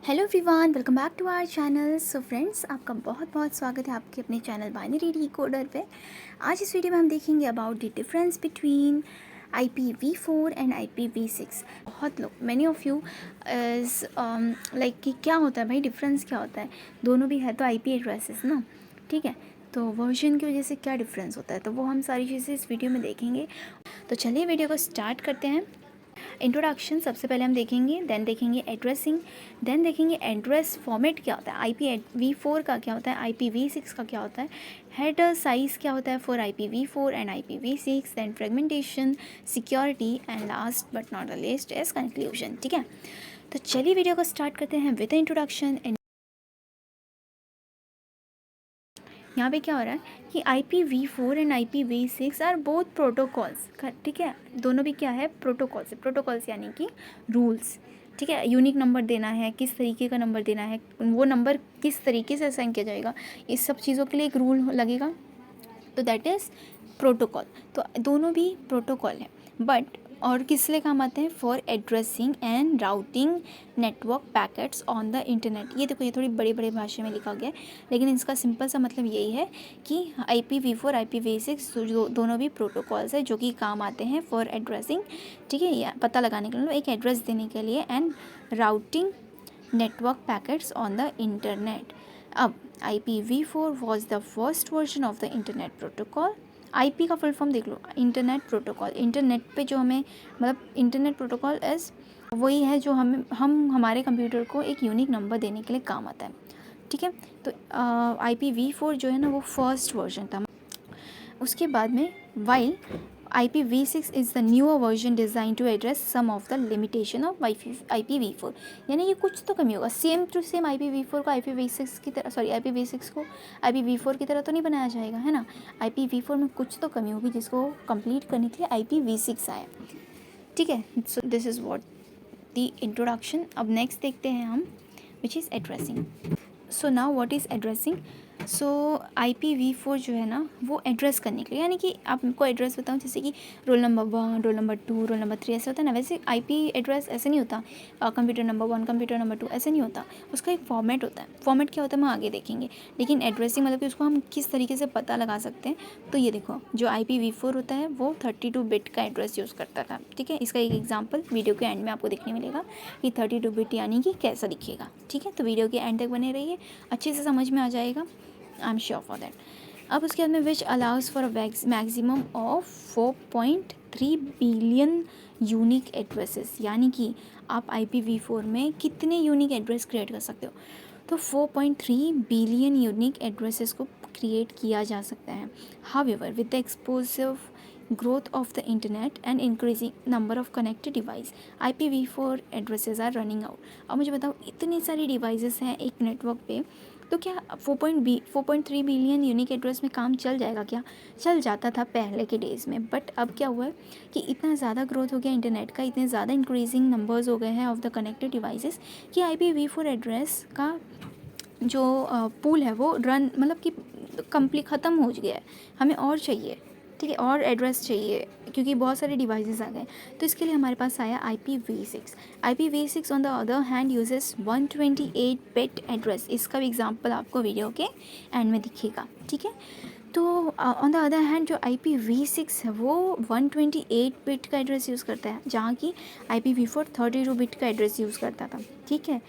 Hello everyone, welcome back to our channel. So friends, आपका बहुत बहुत स्वागत है आपके अपने चैनल बाइनरी डिकोडर पे। आज इस वीडियो में हम देखेंगे about the difference between IPv4 and IPv6। बहुत लोग, many of you is like कि क्या होता है भाई, डिफरेंस क्या होता है। दोनों भी है तो IP एड्रेसेस ना, ठीक है। तो वर्जन की वजह से क्या डिफरेंस होता है, तो वो हम सारी चीज़ें इस वीडियो में देखेंगे। तो चलिए वीडियो को स्टार्ट करते हैं। इंट्रोडक्शन सबसे पहले हम देखेंगे, देन देखेंगे एड्रेसिंग, देन देखेंगे एड्रेस फॉर्मेट क्या होता है, IPv4 का क्या होता है, IPv6 का क्या होता है, हेडर साइज़ क्या होता है for IPv4 and IPv6, then fragmentation, security and last but not the least is conclusion. ठीक है, तो चलिए वीडियो को स्टार्ट करते हैं विद इंट्रोडक्शन। यहाँ पे क्या हो रहा है कि IPv4 and IPv6 are both protocols. ठीक है, दोनों भी क्या है, प्रोटोकॉल्स है। प्रोटोकॉल्स यानी कि रूल्स। ठीक है, यूनिक नंबर देना है, किस तरीके का नंबर देना है, वो नंबर किस तरीके से असाइन किया जाएगा, इस सब चीज़ों के लिए एक रूल लगेगा, तो दैट इज़ प्रोटोकॉल। तो दोनों भी प्रोटोकॉल है, बट और किस लिए काम आते हैं, for addressing and routing network packets on the internet. ये देखो, ये थोड़ी बड़ी बड़ी भाषा में लिखा गया है, लेकिन इसका सिंपल सा मतलब यही है कि IPv4 IPv6 दोनों भी प्रोटोकॉल्स है जो कि काम आते हैं फॉर एड्रेसिंग, ठीक है, या पता लगाने के लिए, एक एड्रेस देने के लिए, and routing network packets on the internet. अब IPv4 was the first version of the internet protocol. IP का फुल फॉर्म देख लो, इंटरनेट प्रोटोकॉल। इंटरनेट पे जो हमें, मतलब इंटरनेट प्रोटोकॉल एज वही है जो हम हमारे कंप्यूटर को एक यूनिक नंबर देने के लिए काम आता है। ठीक है, तो IPv4 जो है ना, वो फर्स्ट वर्जन था। उसके बाद में while IPv6 is the newer version designed to address some of the limitation of IPv4। यानी कि कुछ तो कमी होगा, सेम टू सेम IPv4 को IPv6 की तरह, सॉरी IPv6 को IPv4 की तरह तो नहीं बनाया जाएगा, है ना। IPv4 में कुछ तो कमी होगी जिसको कंप्लीट करने के लिए IPv6 आया। ठीक है, so this is what the introduction. अब नेक्स्ट देखते हैं हम, which is addressing. So now what is addressing. So IPv4 जो है ना, वो एड्रेस करने के लिए, यानी कि आपको एड्रेस बताऊँ, जैसे कि roll number 1, roll number 2, roll number 3 ऐसे होता है ना, वैसे IP एड्रेस ऐसे नहीं होता। कंप्यूटर नंबर 1, कंप्यूटर नंबर 2 ऐसे नहीं होता, उसका एक फॉर्मेट होता है। फॉर्मेट क्या होता है हम आगे देखेंगे, लेकिन एड्रेसिंग मतलब कि उसको हम किस तरीके से पता लगा सकते हैं। तो ये देखो, जो IPv4 होता है वो 32 बिट का एड्रेस यूज़ करता था। ठीक है, इसका एक एग्जाम्पल वीडियो के एंड में आपको देखने मिलेगा कि 32 बिट यानी कि कैसा दिखेगा। ठीक है, तो वीडियो के एंड तक बने रहिए, अच्छे से समझ में आ जाएगा, I am sure for that. अब उसके बाद में which allows for maximum of 4.3 billion unique addresses, यानी कि आप IPv4 में कितने यूनिक एड्रेस क्रिएट कर सकते हो, तो 4.3 बिलियन यूनिक एड्रेसेस को क्रिएट किया जा सकता है। However with the explosive growth of the internet and increasing number of connected device, IPv4 addresses are running out। अब मुझे बताओ, इतनी सारी डिवाइसेस हैं एक नेटवर्क पे, तो क्या 4.3 बिलियन यूनिक एड्रेस में काम चल जाएगा क्या? चल जाता था पहले के डेज़ में, बट अब क्या हुआ है कि इतना ज़्यादा ग्रोथ हो गया इंटरनेट का, इतने ज़्यादा इंक्रीजिंग नंबर्स हो गए हैं ऑफ द कनेक्टेड डिवाइसेस, कि IPv4 एड्रेस का जो पूल है वो रन, मतलब कि कंप्लीट ख़त्म हो गया है, हमें और चाहिए। ठीक है, और एड्रेस चाहिए, क्योंकि बहुत सारे डिवाइसेस आ गए, तो इसके लिए हमारे पास आया IPv6। IPv6 on the other hand uses 128 bit address. इसका भी एग्जांपल आपको वीडियो के एंड में दिखेगा। ठीक है, तो ऑन द अदर हैंड जो IPv6 है वो 128 बिट का एड्रेस यूज़ करता है, जहाँ की IPv4 32 बिट का एड्रेस यूज़ करता था। ठीक है,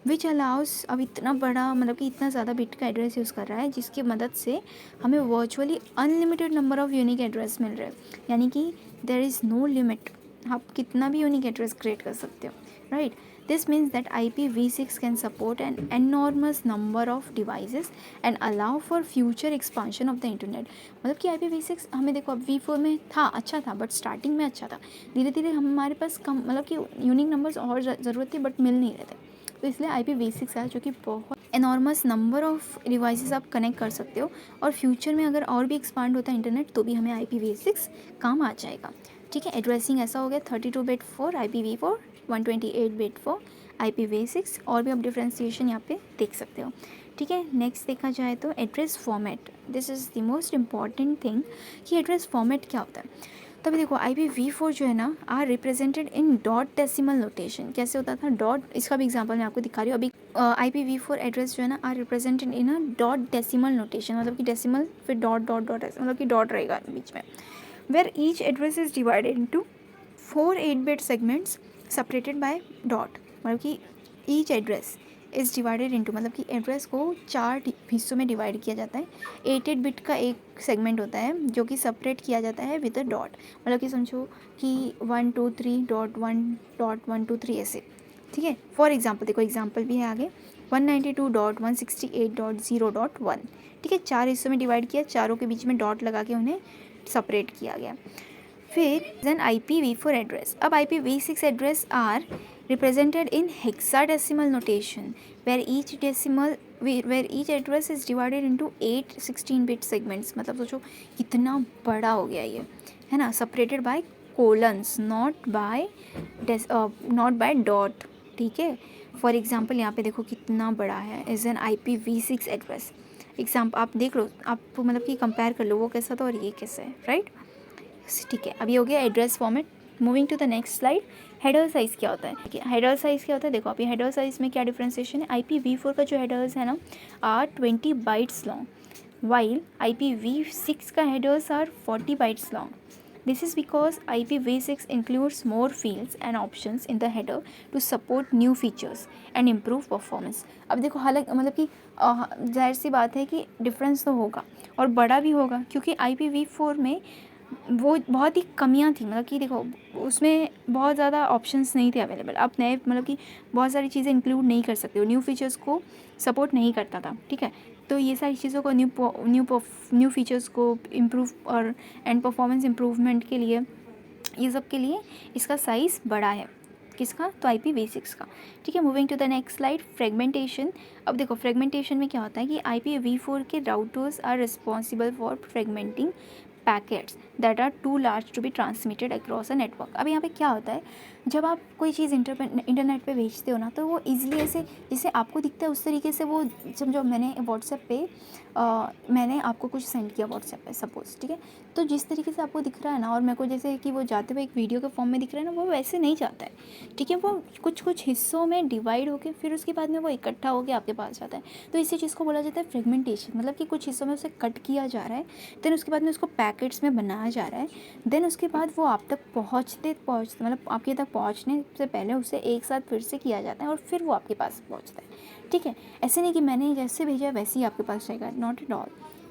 विच अलाउस, अब इतना बड़ा, मतलब कि इतना ज़्यादा बिट का एड्रेस यूज़ कर रहा है, जिसकी मदद से हमें virtually unlimited number of unique address मिल रहे हैं, यानी कि देयर इज़ नो लिमिट, आप कितना भी यूनिक एड्रेस क्रिएट कर सकते हो, right. This means that IPv6 can support an enormous number of devices and allow for future expansion of the internet। मतलब कि IPv6 हमें देखो, अब V4 में था, अच्छा था, बट स्टार्टिंग में अच्छा था, धीरे धीरे हमारे पास कम, मतलब कि यूनिक नंबर्स और ज़रूरत थी बट मिल नहीं रहे थे, तो इसलिए IPv6 है, जो कि बहुत एनॉर्मस नंबर ऑफ़ डिवाइसेस आप कनेक्ट कर सकते हो, और फ्यूचर में अगर और भी एक्सपांड होता है इंटरनेट तो भी हमें IPv6 काम आ जाएगा। ठीक है, एड्रेसिंग ऐसा हो गया, 32 bit for IPv4, 128 bit for IPv6, और भी आप डिफ्रेंसिएशन यहाँ पे देख सकते हो। ठीक है, नेक्स्ट देखा जाए तो address format, this is the most important thing, कि एड्रेस फॉर्मेट क्या होता है। तो अभी देखो IPv4 जो है ना are represented in dot decimal notation. कैसे होता था डॉट, इसका भी एग्जांपल मैं आपको दिखा रही हूँ अभी। IPv4 एड्रेस जो है ना are represented in a dot decimal notation, मतलब कि डेसिमल फिर डॉट डॉट डॉट ऐसे, मतलब कि डॉट रहेगा बीच में। Where each address is divided into 4 8-bit segments separated by dot, मतलब कि each address is divided into, मतलब कि एड्रेस को 4 हिस्सों में डिवाइड किया जाता है। 8-8 बिट का एक सेगमेंट होता है जो कि सेपरेट किया जाता है विद अ डॉट, मतलब कि समझो कि 1 2 3 डॉट 1 डॉट 1 2 3 ऐसे, ठीक है। फॉर एग्जांपल देखो एग्जांपल भी है आगे 192.168.0.1, ठीक है। 4 हिस्सों में डिवाइड किया, चारों के बीच में डॉट लगा के उन्हें सेपरेट किया गया। फिर देन IPv4 एड्रेस। अब IPv6 address are represented in hexadecimal notation where each address is divided into 8 16-bit segments, मतलब सोचो कितना बड़ा हो गया ये, है ना। separated by colons not by dot, ठीक है। फॉर एग्जाम्पल यहाँ पे देखो कितना बड़ा है, is an IPv6 address. Example आप देख लो, आप मतलब कि कंपेयर कर लो वो कैसा था और ये कैसा है, राइट। ठीक है, अभी हो गया address format. Moving to the next slide. Header size क्या होता है, ठीक है। हेडर साइज़ क्या होता है, देखो अभी हेडर साइज़ में क्या डिफ्रेंसिएशन है। IPv4 का जो हेडर्स है ना are 20 bytes long, while IPv6 का headers are 40 bytes long. This is because IPv6 includes more fields and options in the header to support new features and improve performance। अब देखो हालांकि मतलब कि जाहिर सी बात है कि डिफरेंस तो होगा और बड़ा भी होगा, क्योंकि IPv4 में वो बहुत ही कमियां थी, मतलब कि देखो उसमें बहुत ज़्यादा ऑप्शंस नहीं थे अवेलेबल। अब नए मतलब कि बहुत सारी चीज़ें इंक्लूड नहीं कर सकते हो, न्यू फीचर्स को सपोर्ट नहीं करता था, ठीक है। तो ये सारी चीज़ों को न्यू फीचर्स को इम्प्रूव और एंड परफॉर्मेंस इम्प्रूवमेंट के लिए, ये सब के लिए इसका साइज़ बड़ा है। किसका, तो IPv6 का, ठीक है। Moving to the next slide, fragmentation. अब देखो फ्रेगमेंटेशन में क्या होता है कि IPv4 के routers are responsible for fragmenting packets that are too large to be transmitted across a network. अब यहाँ पे क्या होता है, जब आप कोई चीज़ इंटरनेट पे भेजते हो ना, तो वो इजीली ऐसे जैसे आपको दिखता है उस तरीके से वो, समझो मैंने व्हाट्सएप पे मैंने आपको कुछ सेंड किया व्हाट्सएप पे सपोज़, ठीक है। तो जिस तरीके से आपको दिख रहा है ना, और मेरे को जैसे कि वो जाते हुए एक वीडियो के फॉर्म में दिख रहा है ना, वो वैसे नहीं जाता है, ठीक है। वो कुछ हिस्सों में डिवाइड होकर फिर उसके बाद में वो इकट्ठा होकर आपके पास जाता है। तो इसी चीज़ को बोला जाता है फ्रेगमेंटेशन, मतलब कि कुछ हिस्सों में उसे कट किया जा रहा है, देन उसके बाद में उसको पैकेट्स में बनाया जा रहा है, देन उसके बाद वो आप तक पहुँचते मतलब आपके तक पहुँचने से पहले उसे एक साथ फिर से किया जाता है और फिर वो आपके पास पहुँचता है, ठीक है। ऐसे नहीं कि मैंने जैसे भेजा है वैसे ही आपके पास जाएगा, नॉट एट ऑल।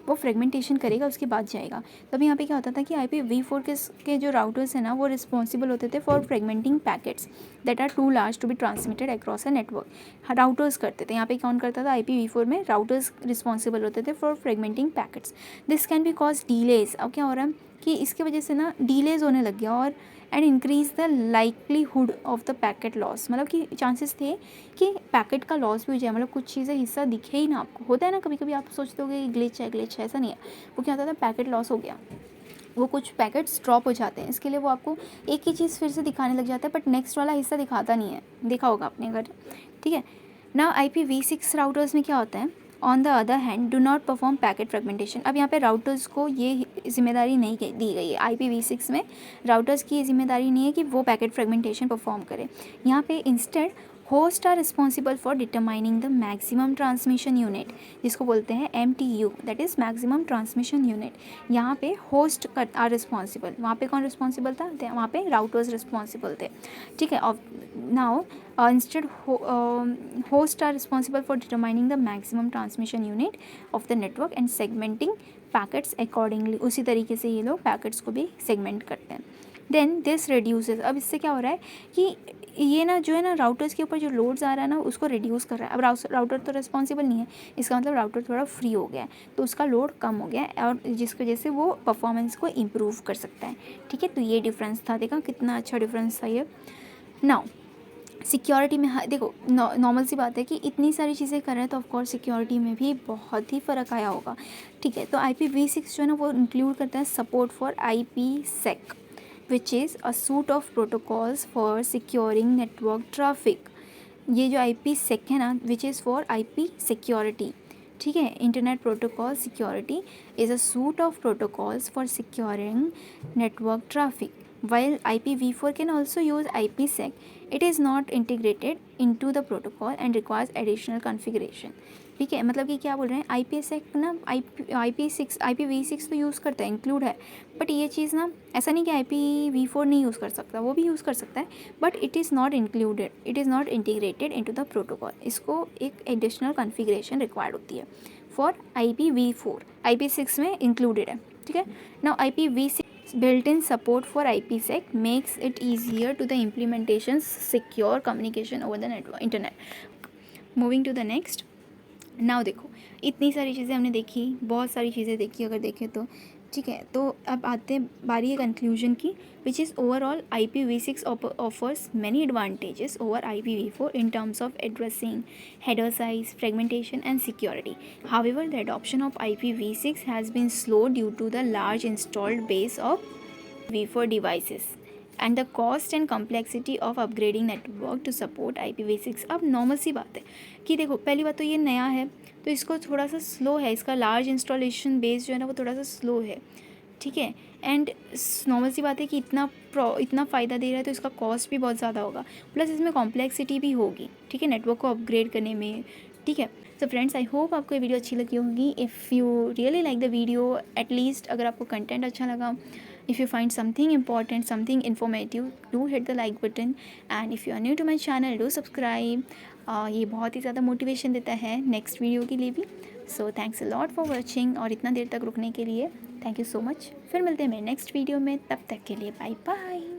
वो फ्रेगमेंटेशन करेगा उसके बाद जाएगा। तभी यहाँ पे क्या होता था कि IPv4 के जो राउटर्स हैं ना, वो रिस्पॉन्सिबल होते थे for fragmenting packets that are too large to be transmitted across a network. Routers करते थे, यहाँ पे कौन करता था, IPv4 में राउटर्स रिस्पॉन्सिबल होते थे for fragmenting packets. This can be cause delays. अब क्या हो रहा है कि इसकी वजह से ना डीलेज होने लग गया और and increase the likelihood of the packet loss, मतलब कि चांसेस थे कि पैकेट का लॉस भी हो जाए, मतलब कुछ चीज़ें हिस्सा दिखे ही ना आपको। होता है ना कभी कभी आप सोचते हो कि ग्लिच है, ऐसा नहीं है। वो क्या होता था, पैकेट लॉस हो गया, वो कुछ पैकेट्स ड्रॉप हो जाते हैं, इसके लिए वो आपको एक ही चीज़ फिर से दिखाने लग जाता है, बट नेक्स्ट वाला हिस्सा दिखाता नहीं है। देखा होगा आपने अगर, ठीक है ना। IPv6 राउटर्स में क्या होता है, on the other hand do not perform packet fragmentation. अब यहाँ पे राउटर्स को ये जिम्मेदारी नहीं दी गई है। IPv6 में राउटर्स की ये जिम्मेदारी नहीं है कि वो पैकेट फ्रेगमेंटेशन परफॉर्म करें। यहाँ पे instead host are responsible for determining the maximum transmission unit, जिसको बोलते हैं MTU, that is maximum transmission unit. यहाँ पे होस्ट आर रिस्पॉन्सिबल, वहाँ पे कौन रिस्पॉन्सिबल था, वहाँ पे राउटर्स रिस्पॉन्सिबल थे, ठीक है। और now instead host are responsible for determining the maximum transmission unit of the network and segmenting packets accordingly. उसी तरीके से ये लोग पैकेट्स को भी सेगमेंट करते हैं। Then this reduces. अब इससे क्या हो रहा है कि ये ना जो है ना राउटर्स के ऊपर जो लोड्स आ रहा है ना, उसको रिड्यूस कर रहा है। अब राउटर तो रिस्पॉन्सिबल नहीं है, इसका मतलब राउटर थोड़ा फ्री हो गया है, तो उसका लोड कम हो गया है और जिसकी वजह से वो परफॉर्मेंस को इम्प्रूव कर सकता है, ठीक है। तो ये डिफरेंस था, देखा कितना अच्छा डिफरेंस था ये। नाउ सिक्योरिटी में, हाँ देखो नॉर्मल सी बात है कि इतनी सारी चीज़ें कर रहे हैं तो ऑफकोर्स सिक्योरिटी में भी बहुत ही फ़र्क आया होगा, ठीक है। तो IPv6 जो है ना वो इंक्लूड करता है support for IPsec, which is a suite of protocols for securing network traffic। ये जो IPsec है ना, which is for IP security, ठीक है. Internet protocol security is a suit of protocols for securing network traffic. While IPv4 can also use IPsec, it is not integrated into the protocol and requires additional configuration. ठीक है, मतलब कि क्या बोल रहे हैं, IPsec ना IPv6 तो यूज़ करता है, इंक्लूड है, बट ये चीज़ ना ऐसा नहीं कि IPv4 नहीं यूज़ कर सकता, वो भी यूज़ कर सकता है, but it is not included, it is not integrated into the protocol. इसको एक एडिशनल कॉन्फ़िगरेशन रिक्वायर्ड होती है फॉर IPv4. IP6 में इंक्लूडेड है. ठीक है. Now IPv6 built-in support for IPsec makes it easier to the implementation's secure communication over the network internet. Moving to the next. Now देखो, इतनी सारी चीज़ें हमने देखी, बहुत सारी चीज़ें देखी अगर देखें तो. ठीक है, तो अब आते हैं बारी है कंक्लूजन की, which is overall IPv6 offers many advantages over IPv4 in terms of addressing header size, fragmentation and security. However, the adoption of IPv6 has been slow due to the large installed base of V4 devices and the cost and complexity of upgrading network to support IPv6. अब normal सी बात है कि देखो, पहली बात तो ये नया है तो इसको थोड़ा सा स्लो है, इसका लार्ज इंस्टॉलेशन बेस जो है ना वो थोड़ा सा स्लो है. ठीक है. एंड नॉर्मल सी बात है कि इतना फ़ायदा दे रहा है तो इसका कॉस्ट भी बहुत ज़्यादा होगा, प्लस इसमें कॉम्प्लेक्सिटी भी होगी. ठीक है, नेटवर्क को अपग्रेड करने में. ठीक है. सो फ्रेंड्स, आई होप आपको ये वीडियो अच्छी लगी होगी. If you really like the video, at least अगर आपको कंटेंट अच्छा लगा, if you find something important, something informative, do hit the like button, and if you are new to my channel, do subscribe. ये बहुत ही ज़्यादा मोटिवेशन देता है next video के लिए भी. So thanks a lot for watching, और इतना देर तक रुकने के लिए थैंक यू सो मच. फिर मिलते हैं मेरे नेक्स्ट वीडियो में, तब तक के लिए बाय बाय.